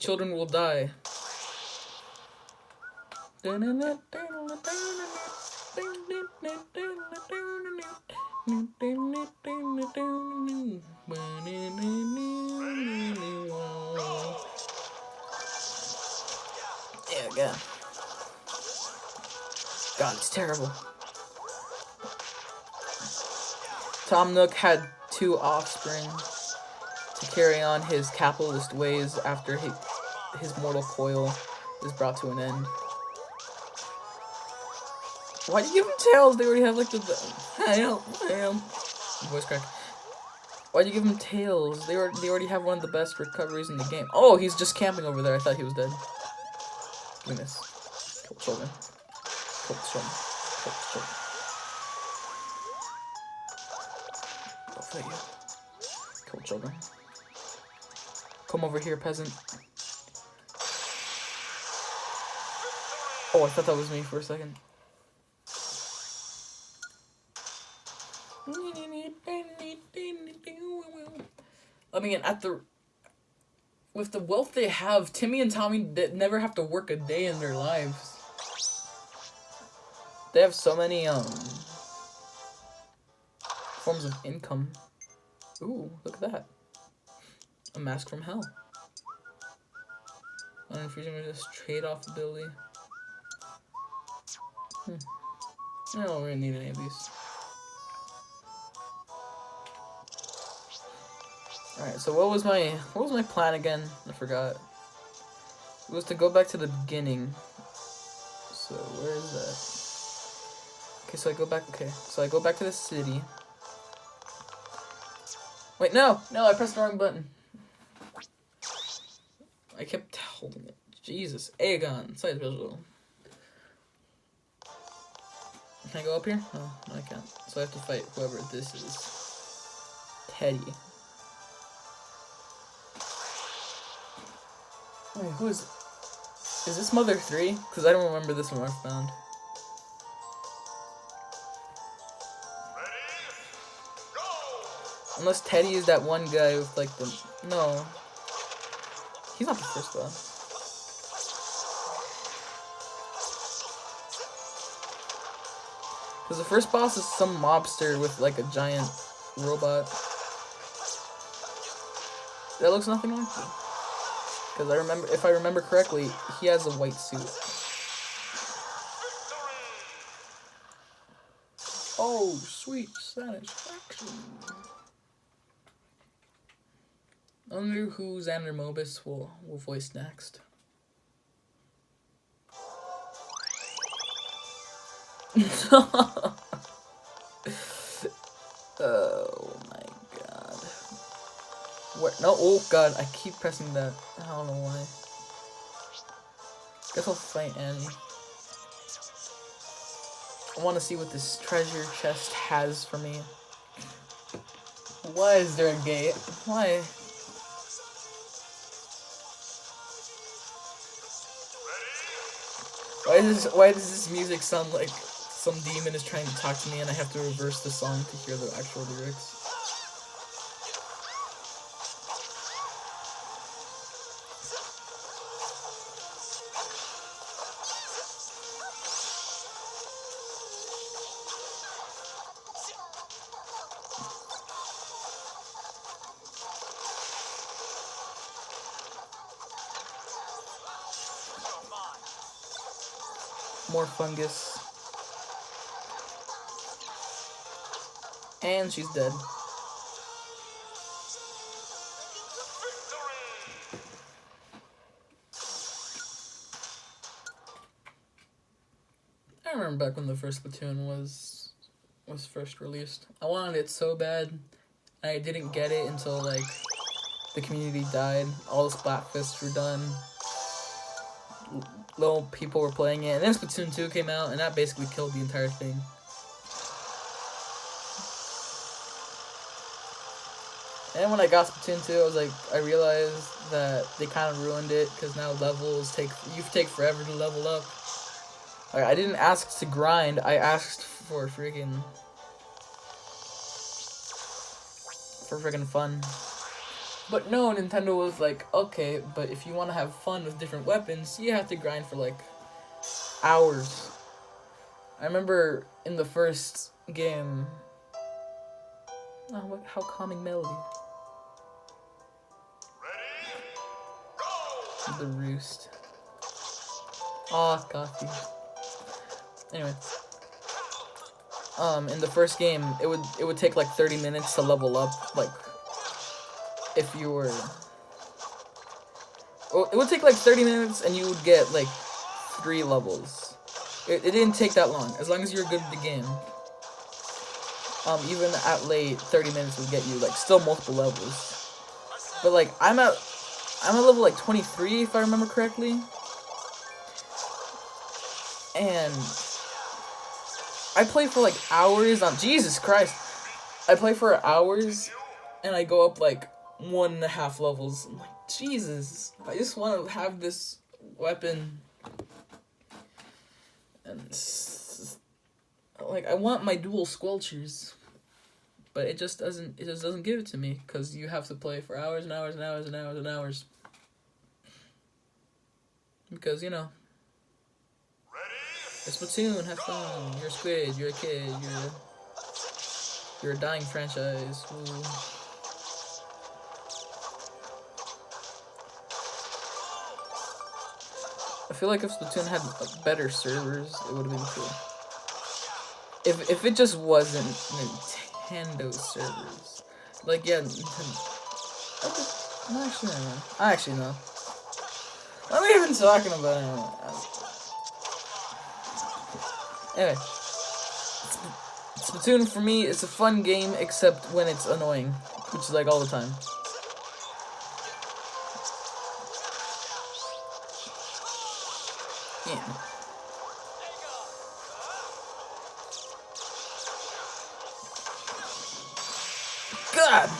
Children will die. Yeah, God. God, it's terrible. Tom Nook had 2 offspring to carry on his capitalist ways after his mortal coil is brought to an end. Why do you give him tails? They already have like the voice crack. Why do you give him tails? They already have one of the best recoveries in the game. Oh, he's just camping over there. I thought he was dead. Give me this. Kill the children. Kill the children. Kill the children. Go fight you. Kill children. Come over here, peasant. Oh, I thought that was me for a second. I mean, with the wealth they have, Timmy and Tommy never have to work a day in their lives. They have so many forms of income. Ooh, look at that. A mask from hell. Unfreezing resist trade-off ability. I don't really need any of these. Alright, so what was my plan again? I forgot. It was to go back to the beginning. So where is that? Okay, so I go back to the city. Wait, no, I pressed the wrong button. I kept holding it. Jesus, Aegon, side visual. Can I go up here? No, I can't. So I have to fight whoever this is. Teddy. Wait, who is... Is this Mother 3? Because I don't remember this from Earthbound. Unless Teddy is that one guy with like the... No. He's not the first boss. Because the first boss is some mobster with like a giant robot. That looks nothing like it. Because if I remember correctly, he has a white suit. Oh, sweet satisfaction. I wonder who Xander Mobus will voice next. Oh my god. Where? No, oh god, I keep pressing that. I don't know why. Guess I'll fight Annie. I want to see what this treasure chest has for me. Why is there a gate? Why? Why does this music sound like some demon is trying to talk to me and I have to reverse the song to hear the actual lyrics? More fungus. And she's dead. I remember back when the first Splatoon was first released. I wanted it so bad. I didn't get it until like the community died. All the Splatfists were done. Little people were playing it, and then Splatoon 2 came out, and that basically killed the entire thing. And when I got Splatoon 2, I realized that they kind of ruined it, because now levels take forever to level up. I didn't ask to grind, I asked for freaking fun. But no, Nintendo was like, okay, but if you want to have fun with different weapons, you have to grind for like hours. I remember in the first game. Oh, what, how calming melody. The roost. Aw, coffee. Anyway. In the first game, it would take like 30 minutes to level up, like, if you were... Well, it would take like 30 minutes and you would get like 3 levels. It didn't take that long, as long as you're good at the game. Even at late, 30 minutes would get you like still multiple levels. But like, I'm at level like 23 if I remember correctly. And I play for like hours on Jesus Christ. I play for hours and I go up like 1.5 levels. I'm like, Jesus, I just want to have this weapon. And like, I want my dual squelchers. But it just doesn't give it to me, because you have to play for hours and hours and hours and hours and hours. Because, you know, it's Splatoon, have fun, you're a squid, you're a kid, you're a dying franchise. Ooh. I feel like if Splatoon had better servers, it would have been cool. If it just wasn't Nintendo servers. Like, yeah, Nintendo. Okay. No, actually, no. I actually know. What are we even talking about anyway? Anyway. Splatoon, for me, it's a fun game, except when it's annoying. Which is, like, all the time. Yeah. God!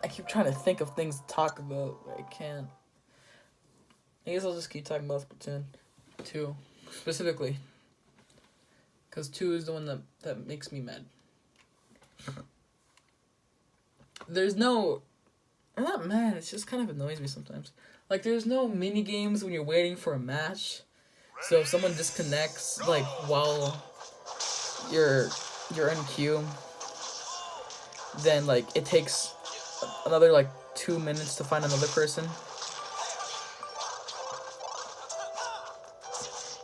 I keep trying to think of things to talk about, but I can't. I guess I'll just keep talking about Splatoon 2, specifically. Because 2 is the one that makes me mad. There's no... I'm not mad, it just kind of annoys me sometimes. Like, there's no mini games when you're waiting for a match. So if someone disconnects, like, while you're in queue, then, like, it takes another, like, 2 minutes to find another person.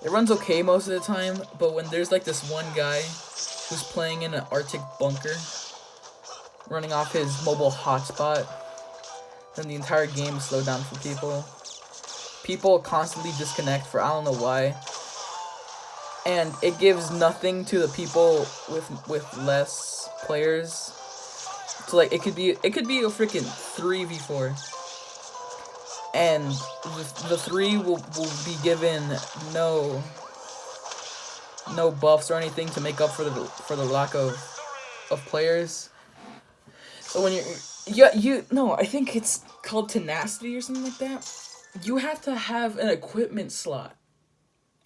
It runs okay most of the time, but when there's, like, this one guy who's playing in an Arctic bunker, running off his mobile hotspot, then the entire game is slowed down for people. People constantly disconnect for I don't know why. And it gives nothing to the people with less players. So like it could be a freaking 3v4. And the 3 will be given no buffs or anything to make up for the lack of players. So when I think it's called tenacity or something like that. You have to have an equipment slot.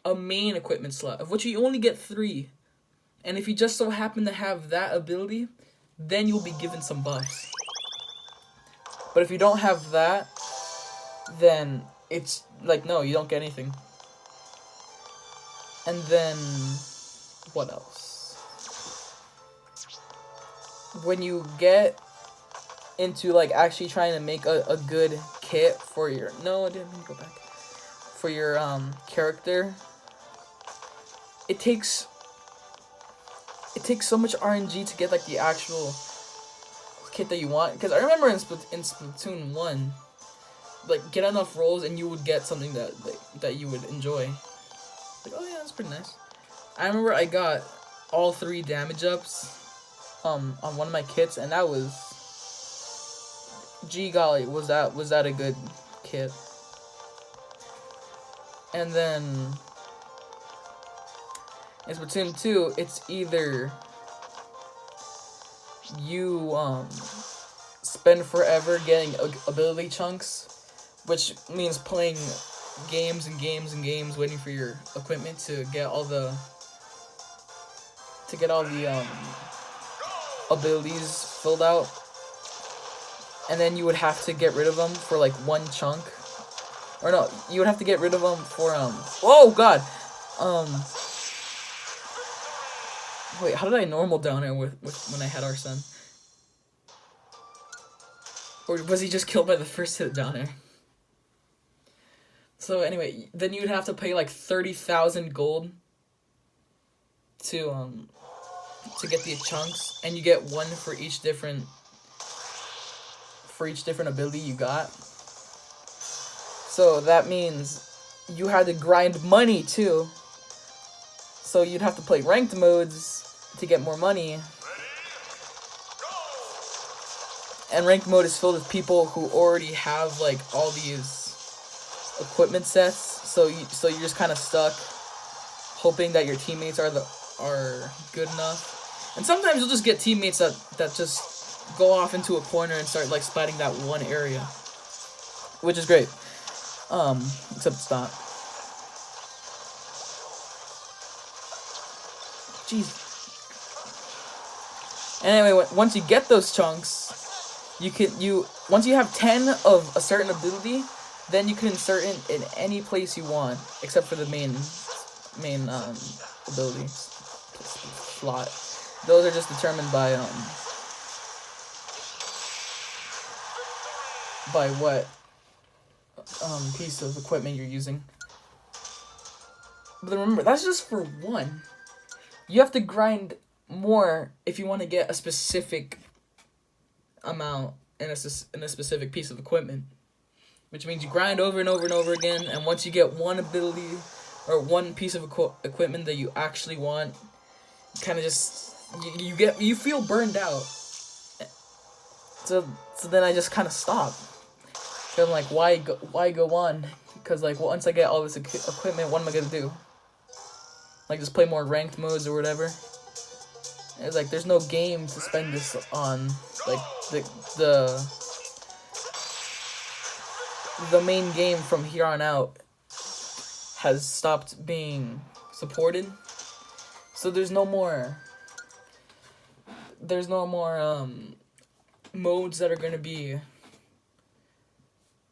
A main equipment slot, of which you only get 3. And if you just so happen to have that ability, then you'll be given some buffs. But if you don't have that, then it's like, no, you don't get anything. And then, what else? When you get into, like, actually trying to make a good kit for your... No, I didn't mean to go back. For your, character... It takes so much RNG to get, like, the actual kit that you want. Because I remember in Splatoon 1, like, get enough rolls and you would get something that you would enjoy. Like, oh yeah, that's pretty nice. I remember I got all 3 damage ups on one of my kits, and that was... Gee golly, was that a good kit. And then... in Splatoon 2, it's either you spend forever getting ability chunks, which means playing games and games and games waiting for your equipment to get all the abilities filled out, and then you would have to get rid of them for like one chunk. Or no, you would have to get rid of them for oh god. Wait, how did I normal down there with when I had Arsene? Or was he just killed by the first hit down there? So anyway, then you'd have to pay like 30,000 gold to get the chunks, and you get one for each different ability you got. So that means you had to grind money too. So you'd have to play ranked modes to get more money. And ranked mode is filled with people who already have like all these equipment sets. So you're just kind of stuck, hoping that your teammates are good enough. And sometimes you'll just get teammates that just go off into a corner and start like splatting that one area, which is great. Except it's not. Jeez. Anyway, once you get those chunks, once you have 10 of a certain ability, then you can insert it in any place you want, except for the main ability slot. Those are just determined by what piece of equipment you're using. But remember, that's just for one. You have to grind more if you want to get a specific amount in a specific piece of equipment, which means you grind over and over and over again. And once you get one ability or one piece of equipment that you actually want, kind of just you feel burned out. So then I just kind of stop. I'm like, why go on? Because like, once I get all this equipment, what am I gonna do? Like, just play more ranked modes or whatever. And it's like, there's no game to spend this on. Like, the main game from here on out has stopped being supported. So there's no more modes that are gonna be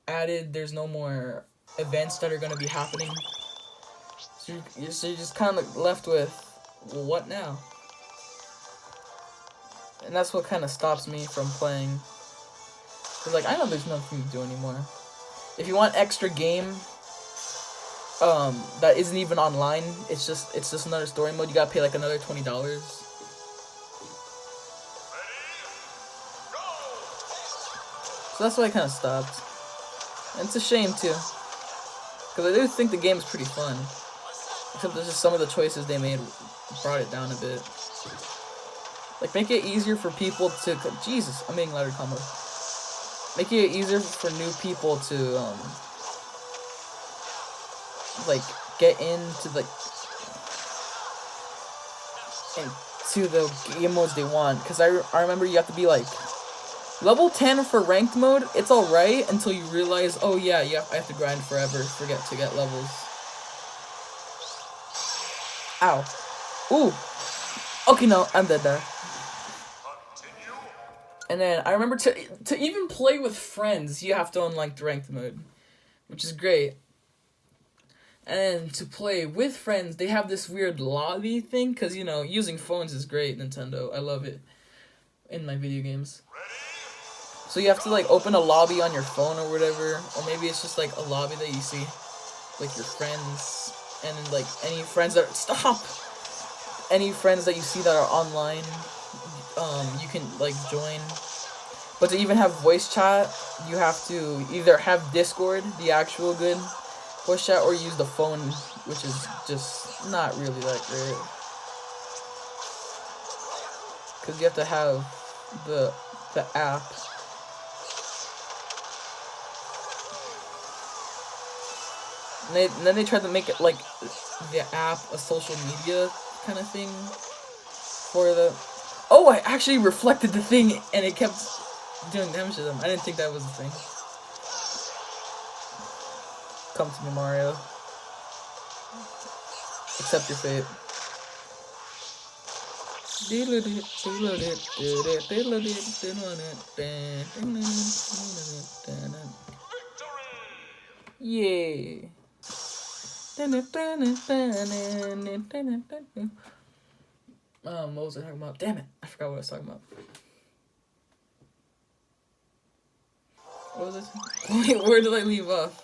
added. There's no more events that are gonna be happening. So you're just kind of left with, well, what now? And that's what kind of stops me from playing. Cause like, I know there's nothing to do anymore. If you want extra game, that isn't even online, it's just another story mode. You gotta pay like another $20. So that's why I kind of stopped. And it's a shame too, because I do think the game's pretty fun. Except there's just some of the choices they made brought it down a bit. Like, make it easier for people to... Jesus, I'm making louder combo. Make it easier for new people to, like, get into the game modes they want. Because I remember you have to be, like, level 10 for ranked mode. It's alright until you realize, oh yeah, I have to grind forever to get levels. Ow. Ooh. Okay, no, I'm dead there. And then I remember to even play with friends, you have to unlock the ranked mode, which is great. And to play with friends, they have this weird lobby thing, because, you know, using phones is great, Nintendo. I love it in my video games. So you have to, like, open a lobby on your phone or whatever, or maybe it's just, like, a lobby that you see, like, your friends, and then, like, any friends that you see that are online, you can, like, join. But to even have voice chat, you have to either have Discord, the actual good voice chat, or use the phone, which is just not really that great. Because you have to have the app. And then they tried to make it, like, the app a social media kind of thing for the... Oh, I actually reflected the thing, and it kept doing damage to them. I didn't think that was a thing. Come to me, Mario. Accept your fate. Yay. What was I talking about? Damn it, I forgot what I was talking about. What was it? Wait, where did I leave off?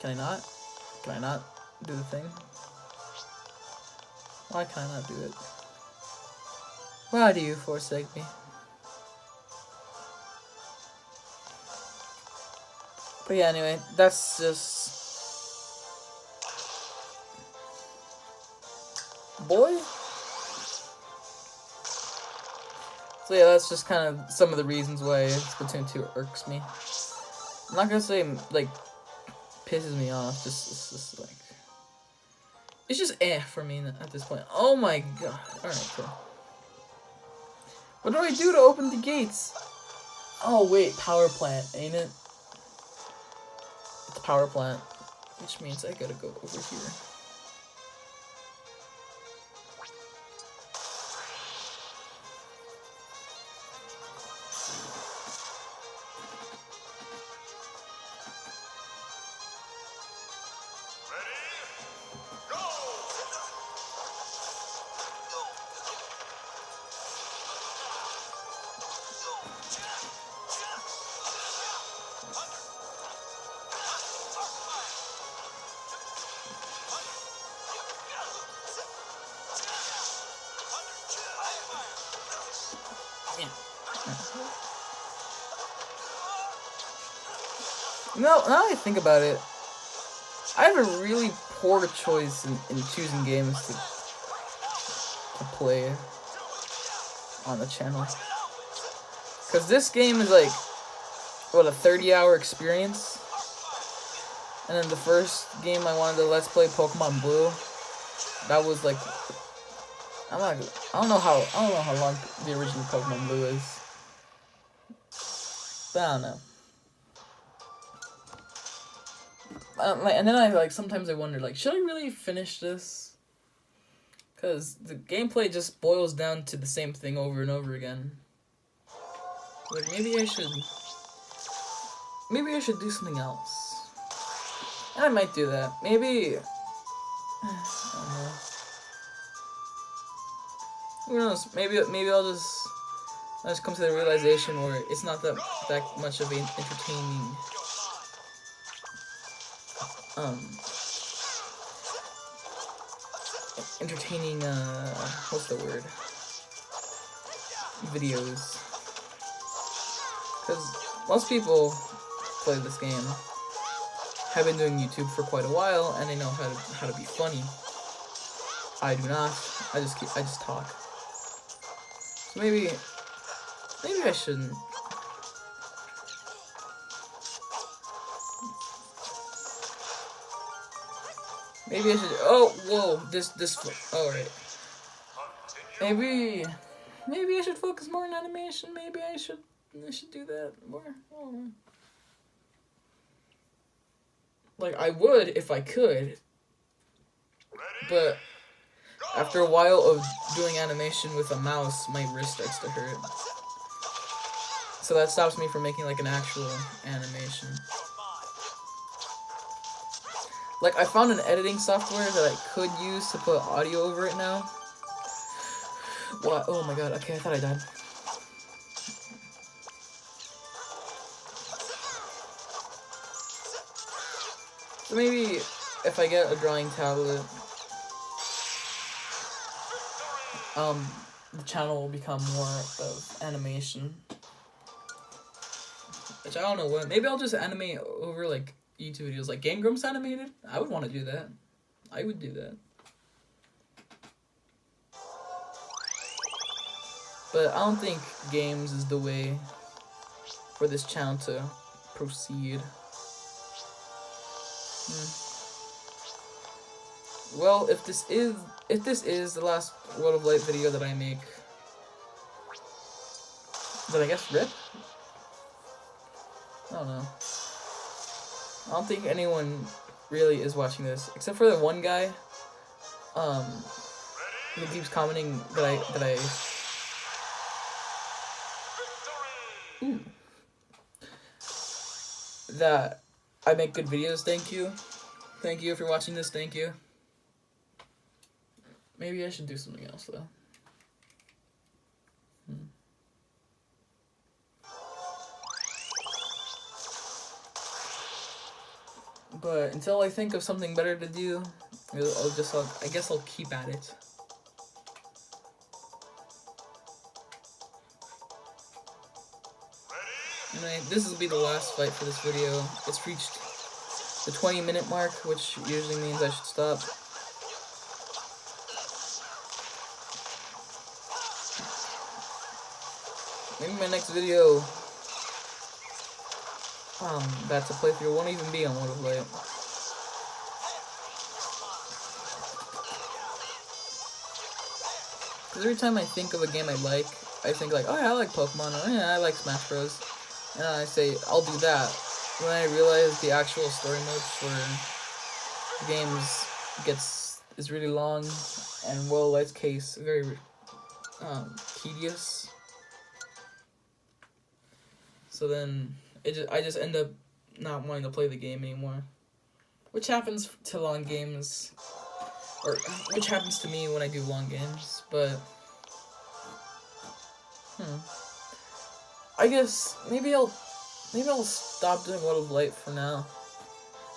Can I not? Can I not do the thing? Why can I not do it? Why do you forsake me? But yeah, anyway, that's just... Boy? So yeah, that's just kind of some of the reasons why Splatoon 2 irks me. I'm not gonna say, like, pisses me off, it's just like... It's just for me at this point. Oh my god. Alright, cool. What do I do to open the gates? Oh wait, power plant, ain't it? It's power plant, which means I gotta go over here. No, now I think about it, I have a really poor choice in choosing games to play on the channel. Because this game is like, what, a 30-hour experience? And then the first game I wanted to let's play, Pokemon Blue, that was like, I don't know how long the original Pokemon Blue is. But I don't know. And then I sometimes I wonder, should I really finish this? Because the gameplay just boils down to the same thing over and over again. Like, maybe I should do something else. And I might do that. Maybe, I don't know. Who knows? Maybe I'll just come to the realization where it's not that much of an entertaining, what's the word? Videos. Because most people play this game have been doing YouTube for quite a while, and they know how to be funny. I do not. I just talk. So maybe I shouldn't. Maybe I should. Oh, whoa! This. Alright. Maybe I should focus more on animation. Maybe I should do that more. I don't know. Like, I would if I could, but after a while of doing animation with a mouse, my wrist starts to hurt. So that stops me from making an actual animation. Like, I found an editing software that I could use to put audio over it now. What? Oh my god, okay, I thought I died. So maybe if I get a drawing tablet, the channel will become more of animation. Which I don't know what. Maybe I'll just animate over YouTube videos, like Game Grumps animated. I would want to do that. I would do that. But I don't think games is the way for this channel to proceed. Well, if this is the last World of Light video that I make, then I guess RIP? I don't know. I don't think anyone really is watching this, except for the one guy who keeps commenting that ooh, that I make good videos. Thank you if you're watching this. Thank you. Maybe I should do something else though. But until I think of something better to do, I guess I'll keep at it. Anyway, this will be the last fight for this video. It's reached the 20-minute mark, which usually means I should stop. Maybe my next video, that's a playthrough, won't even be on World of Light. Because every time I think of a game I like, I think like, oh yeah, I like Pokemon, or yeah, I like Smash Bros. And I say, I'll do that. When I realize the actual story mode for the games is really long, and World of Light's case, very tedious. So then I just end up not wanting to play the game anymore, which happens to long games, or which happens to me when I do long games. But I guess maybe I'll stop doing World of Light for now.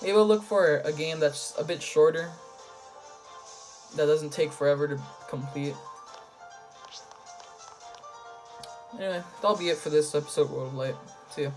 Maybe I'll look for a game that's a bit shorter, that doesn't take forever to complete. Anyway, that'll be it for this episode of World of Light. See ya.